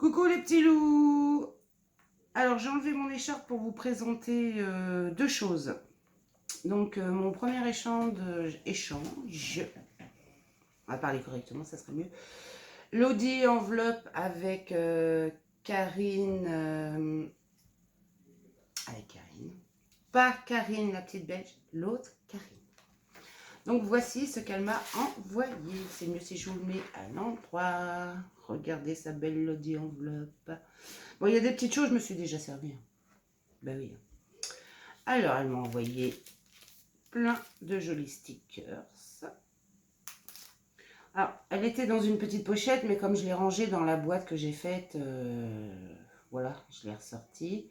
Coucou les petits loups. Alors j'ai enlevé mon écharpe pour vous présenter deux choses. Donc mon premier échange, on va parler correctement, ça serait mieux. L'Audi enveloppe avec Karine, avec Karine, pas Karine la petite belge, l'autre Karine. Donc voici ce qu'elle m'a envoyé. C'est mieux si je vous le mets à l'endroit. Regardez sa belle Lodi enveloppe. Bon, il y a des petites choses, je me suis déjà servi. Ben oui. Alors, elle m'a envoyé plein de jolis stickers. Alors, elle était dans une petite pochette, mais comme je l'ai rangée dans la boîte que j'ai faite, voilà, je l'ai ressortie.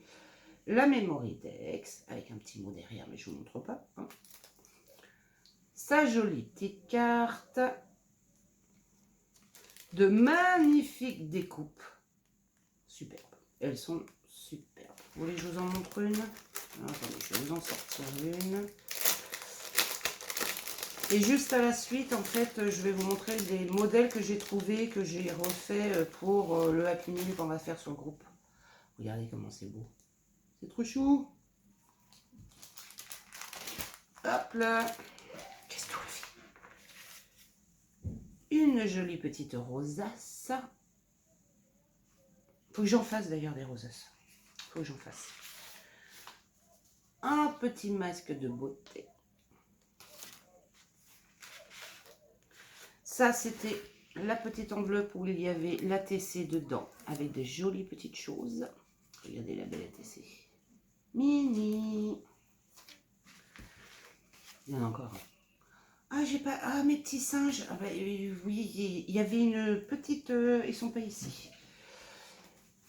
La Memory Dex, avec un petit mot derrière, mais je ne vous montre pas. Hein. Sa jolie petite carte. De magnifiques découpes. Superbes. Elles sont superbes. Vous voulez que je vous en montre une? Attendez, je vais vous en sortir une. Et juste à la suite, en fait, je vais vous montrer des modèles que j'ai trouvés, que j'ai refait pour le Happy Meal qu'on va faire sur le groupe. Regardez comment c'est beau. C'est trop chou. Hop là. Qu'est-ce que vous faites? Une jolie petite rosace. Faut que j'en fasse d'ailleurs des rosaces. Faut que j'en fasse. Un petit masque de beauté. Ça, c'était la petite enveloppe où il y avait l'ATC dedans, avec de jolies petites choses. Regardez la belle ATC. Mini. Il y en a encore. Ah, j'ai pas... Ah, mes petits singes. Ah, bah, oui, il y avait une petite... ils sont pas ici.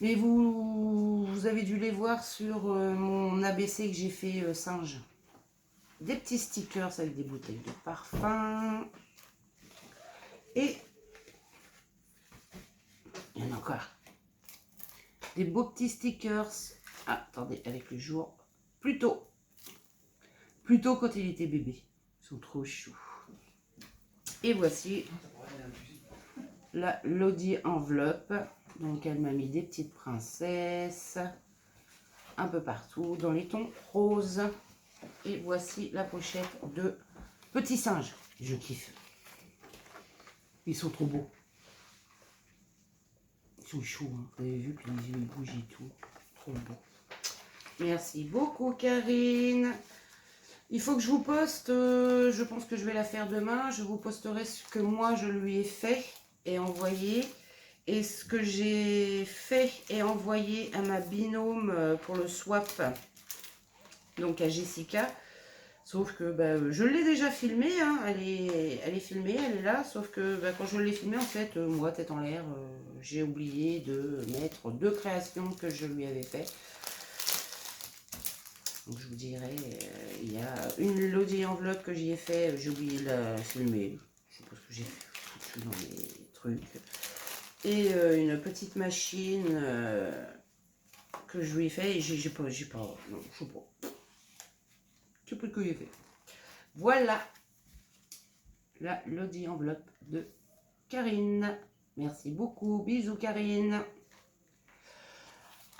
Mais vous avez dû les voir sur mon ABC que j'ai fait singe. Des petits stickers avec des bouteilles de parfum. Et il y en a encore. Des beaux petits stickers. Ah, attendez, avec le jour. Plutôt quand il était bébé. Ils sont trop choux. Et voici la Lodi enveloppe. Donc elle m'a mis des petites princesses. Un peu partout. Dans les tons roses. Et voici la pochette de petits singes. Je kiffe. Ils sont trop beaux. Ils sont chauds. Hein. Vous avez vu que les yeux bougent et tout. Trop beau. Merci beaucoup Karine. Il faut que je vous poste, je pense que je vais la faire demain. Je vous posterai ce que moi je lui ai fait et envoyé. Et ce que j'ai fait et envoyé à ma binôme pour le swap. Donc à Jessica. Sauf que bah, je l'ai déjà filmée, hein. Elle est filmée, elle est là. Sauf que bah, quand je l'ai filmée, en fait, moi, tête en l'air, j'ai oublié de mettre deux créations que je lui avais fait. Donc je vous dirai, il y a une Lodi enveloppe que j'y ai fait, j'ai oublié de la filmer. Je sais pas ce que j'ai foutu dans mes trucs. Et une petite machine que je lui ai fait et j'ai pas, non, je sais pas. Je sais pas ce que j'ai fait. Voilà la Lodi enveloppe de Karine. Merci beaucoup, bisous Karine.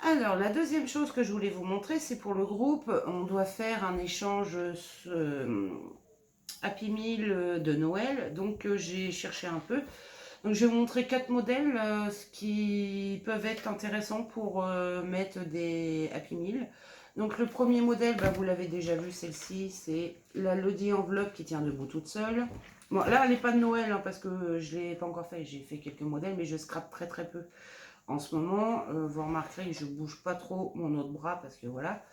Alors, la deuxième chose que je voulais vous montrer, c'est pour le groupe. On doit faire un échange Happy Meal de Noël. Donc, j'ai cherché un peu. Donc, je vais vous montrer 4 modèles qui peuvent être intéressants pour mettre des Happy Meal. Donc, le premier modèle, bah, vous l'avez déjà vu, celle-ci, c'est la Lodi enveloppe qui tient debout toute seule. Bon, là, elle n'est pas de Noël hein, parce que je ne l'ai pas encore fait. J'ai fait quelques modèles, mais je scrape très très peu. En ce moment, vous remarquerez que je ne bouge pas trop mon autre bras parce que voilà.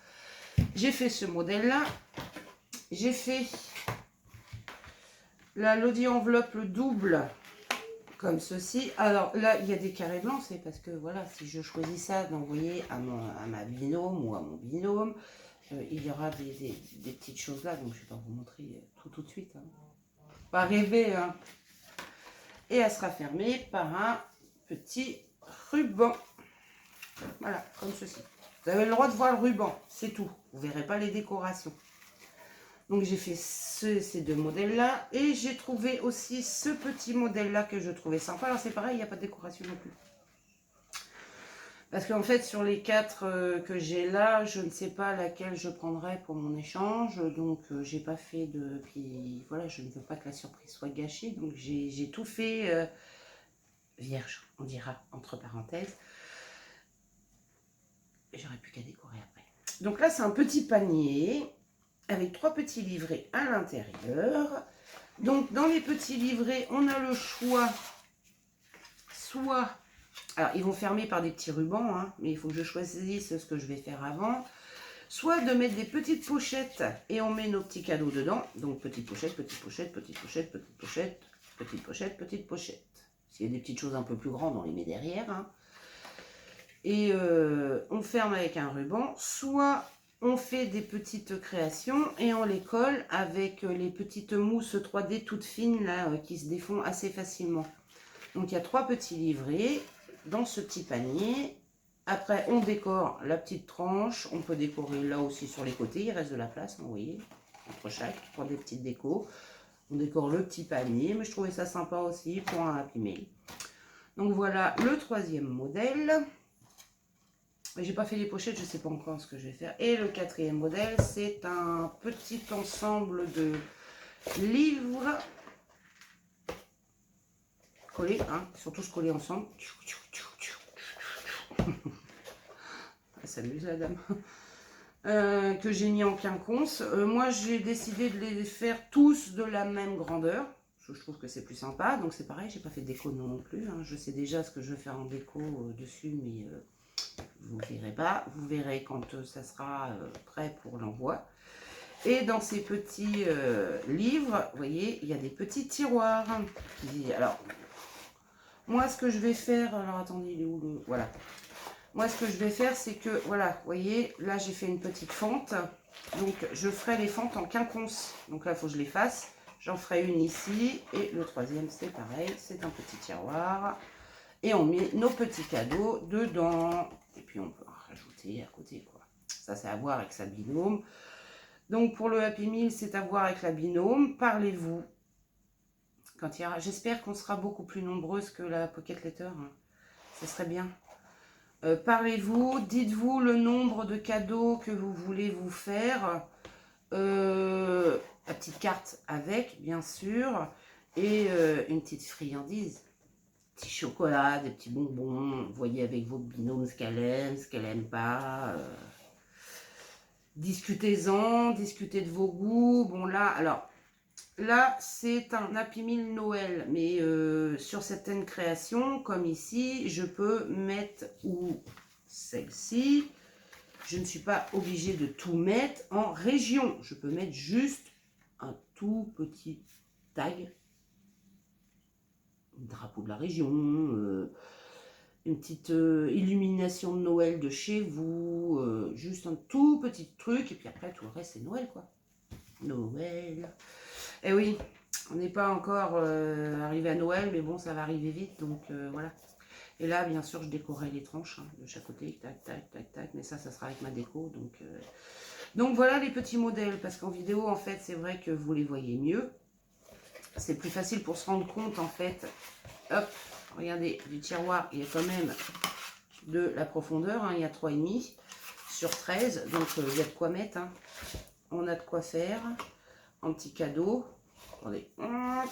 J'ai fait ce modèle-là. J'ai fait la Lodi enveloppe double comme ceci. Alors là, il y a des carrés blancs. C'est parce que voilà, si je choisis ça d'envoyer à ma binôme ou à mon binôme, il y aura des petites choses là. Donc je ne vais pas vous montrer tout de suite. Hein. Pas rêver. Hein. Et elle sera fermée par un petit ruban. Voilà, comme ceci. Vous avez le droit de voir le ruban, c'est tout. Vous ne verrez pas les décorations. Donc j'ai fait ces deux modèles-là. Et j'ai trouvé aussi ce petit modèle-là que je trouvais sympa. Alors c'est pareil, il n'y a pas de décoration non plus. Parce qu'en fait, sur les 4 que j'ai là, je ne sais pas laquelle je prendrai pour mon échange. Donc, j'ai pas fait de... Puis voilà, je ne veux pas que la surprise soit gâchée. Donc, j'ai tout fait vierge, on dira, entre parenthèses. J'aurais plus qu'à décorer après. Donc là, c'est un petit panier avec 3 petits livrets à l'intérieur. Donc, dans les petits livrets, on a le choix, soit... Alors, ils vont fermer par des petits rubans, hein, mais il faut que je choisisse ce que je vais faire avant. Soit de mettre des petites pochettes et on met nos petits cadeaux dedans. Donc, petite pochette, petite pochette, petite pochette, petite pochette, petite pochette, petite pochette. S'il y a des petites choses un peu plus grandes, on les met derrière. Hein. Et on ferme avec un ruban. Soit on fait des petites créations et on les colle avec les petites mousses 3D toutes fines là, qui se défont assez facilement. Donc, il y a 3 petits livrets dans ce petit panier. Après, on décore la petite tranche. On peut décorer là aussi sur les côtés. Il reste de la place, vous voyez, entre chaque, pour des petites décos. On décore le petit panier, mais je trouvais ça sympa aussi pour un Happy Mail. Donc voilà le 3e modèle. J'ai pas fait les pochettes, je sais pas encore ce que je vais faire. Et le 4e modèle, c'est un petit ensemble de livres collés, hein, ils sont tous collés ensemble. Elle s'amuse la dame. Que j'ai mis en quinconce. Moi, j'ai décidé de les faire tous de la même grandeur. Je trouve que c'est plus sympa. Donc, c'est pareil, j'ai pas fait de déco non plus. Hein. Je sais déjà ce que je vais faire en déco dessus, mais vous ne verrez pas. Vous verrez quand ça sera prêt pour l'envoi. Et dans ces petits livres, vous voyez, il y a des petits tiroirs. Alors, moi, ce que je vais faire... Alors, attendez, il est où le... Voilà. Moi, ce que je vais faire, c'est que, voilà, vous voyez, là, j'ai fait une petite fente. Donc, je ferai les fentes en quinconce. Donc là, il faut que je les fasse. J'en ferai une ici. Et le 3e, c'est pareil. C'est un petit tiroir. Et on met nos petits cadeaux dedans. Et puis, on peut en rajouter à côté, quoi. Ça, c'est à voir avec sa binôme. Donc, pour le Happy Meal, c'est à voir avec la binôme. Parlez-vous. Quand il y aura... J'espère qu'on sera beaucoup plus nombreuses que la Pocket Letter. Hein. Ça serait bien. Parlez-vous, dites-vous le nombre de cadeaux que vous voulez vous faire. La petite carte avec, bien sûr. Et une petite friandise. Petit chocolat, des petits bonbons. Voyez avec votre binôme ce qu'elle aime pas. Discutez-en, discutez de vos goûts. Bon là, alors... Là, c'est un Happy Meal Noël, mais sur certaines créations, comme ici, je peux mettre ou celle-ci. Je ne suis pas obligée de tout mettre en région. Je peux mettre juste un tout petit tag, un drapeau de la région, une petite illumination de Noël de chez vous, juste un tout petit truc, et puis après, tout le reste, c'est Noël, quoi. Noël. Eh oui, on n'est pas encore arrivé à Noël, mais bon, ça va arriver vite, donc voilà. Et là, bien sûr, je décorerai les tranches hein, de chaque côté, tac, tac, tac, tac, mais ça sera avec ma déco, donc voilà les petits modèles, parce qu'en vidéo, en fait, c'est vrai que vous les voyez mieux. C'est plus facile pour se rendre compte, en fait. Hop, regardez, du tiroir, il y a quand même de la profondeur, hein, il y a 3,5 sur 13, donc il y a de quoi mettre, hein. On a de quoi faire. Un petit cadeau. Attendez. Hop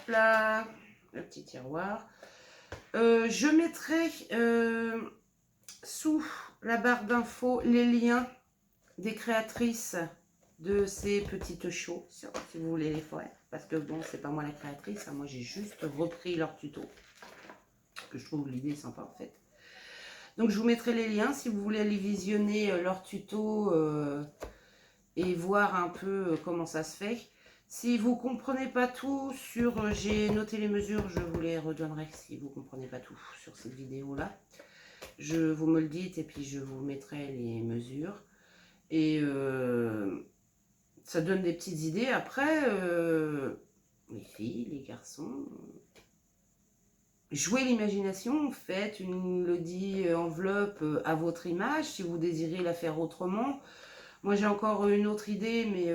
là. Le petit tiroir. Je mettrai sous la barre d'infos les liens des créatrices de ces petites shows, si vous voulez les faire. Parce que bon, c'est pas moi la créatrice, hein, moi j'ai juste repris leur tuto. Que je trouve l'idée sympa en fait. Donc, je vous mettrai les liens si vous voulez aller visionner leur tuto et voir un peu comment ça se fait. Si vous ne comprenez pas tout sur... j'ai noté les mesures, je vous les redonnerai si vous ne comprenez pas tout sur cette vidéo-là. Vous me le dites et puis je vous mettrai les mesures. Et ça donne des petites idées. Après, les filles, les garçons... Jouez l'imagination, faites une Lodi enveloppe à votre image si vous désirez la faire autrement. Moi, j'ai encore une autre idée, mais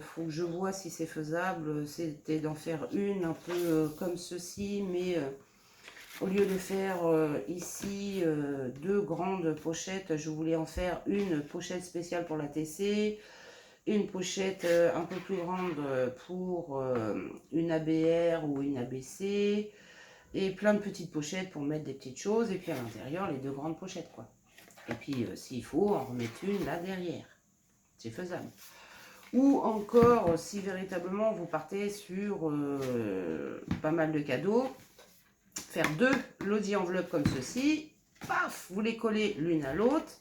faut que je vois si c'est faisable. C'était d'en faire une un peu comme ceci, mais au lieu de faire ici deux grandes pochettes, je voulais en faire une pochette spéciale pour la TC, une pochette un peu plus grande pour une ABR ou une ABC, et plein de petites pochettes pour mettre des petites choses, et puis à l'intérieur, les deux grandes pochettes, quoi. Et puis, s'il faut, en remettre une là derrière. C'est faisable. Ou encore, si véritablement vous partez sur pas mal de cadeaux, faire deux Lodi enveloppes comme ceci, paf, vous les collez l'une à l'autre,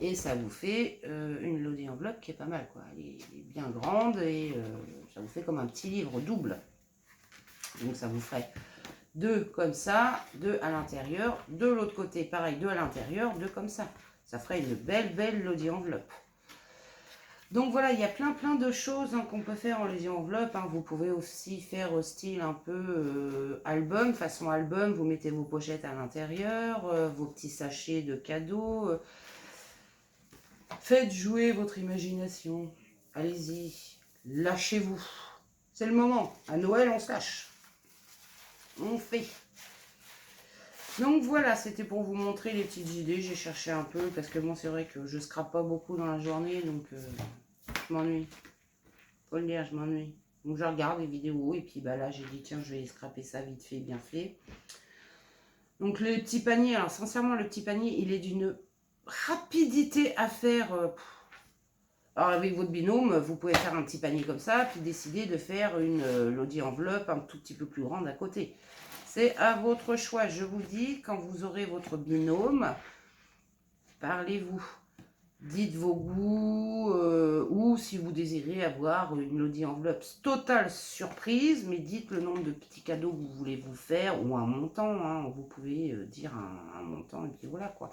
et ça vous fait une Lodi enveloppe qui est pas mal, quoi. Elle est bien grande, et ça vous fait comme un petit livre double. Donc ça vous ferait deux comme ça, deux à l'intérieur, de l'autre côté, pareil, deux à l'intérieur, deux comme ça. Ça ferait une belle Lodi enveloppe. Donc voilà, il y a plein de choses hein, qu'on peut faire en Lodi enveloppe. Hein. Vous pouvez aussi faire au style un peu album, façon album. Vous mettez vos pochettes à l'intérieur, vos petits sachets de cadeaux. Faites jouer votre imagination. Allez-y, lâchez-vous. C'est le moment. À Noël, on se lâche. On fait. Donc voilà, c'était pour vous montrer les petites idées. J'ai cherché un peu parce que bon, c'est vrai que je scrape pas beaucoup dans la journée, donc je m'ennuie. Faut le dire, je m'ennuie. Donc je regarde les vidéos et puis bah là j'ai dit tiens je vais scraper ça vite fait, bien fait. Donc le petit panier, alors sincèrement le petit panier il est d'une rapidité à faire. Alors avec votre binôme, vous pouvez faire un petit panier comme ça, puis décider de faire une Lodi enveloppe un tout petit peu plus grande à côté. C'est à votre choix, je vous dis, quand vous aurez votre binôme, parlez-vous. Dites vos goûts, ou si vous désirez avoir une Lodi enveloppe totale surprise, mais dites le nombre de petits cadeaux que vous voulez vous faire, ou un montant, hein, vous pouvez dire un montant, et puis voilà quoi.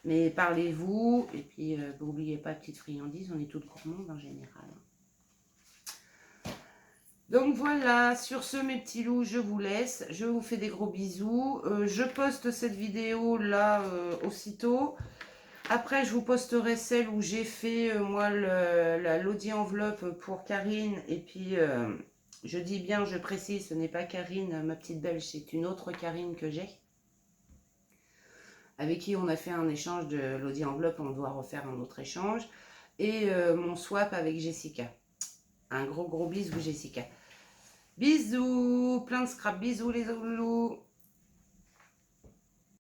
Mais parlez-vous, et puis n'oubliez pas, petite friandise, on est toutes gourmandes en général. Donc voilà, sur ce mes petits loups, je vous laisse, je vous fais des gros bisous. Je poste cette vidéo là aussitôt. Après, je vous posterai celle où j'ai fait, moi, la Lodi enveloppe pour Karine. Et puis, je dis bien, je précise, ce n'est pas Karine, ma petite belge, c'est une autre Karine que j'ai. Avec qui on a fait un échange de Lodi enveloppe, on doit refaire un autre échange. Et mon swap avec Jessica. Un gros bisou, Jessica. Bisous, plein de scrap, bisous les loulous.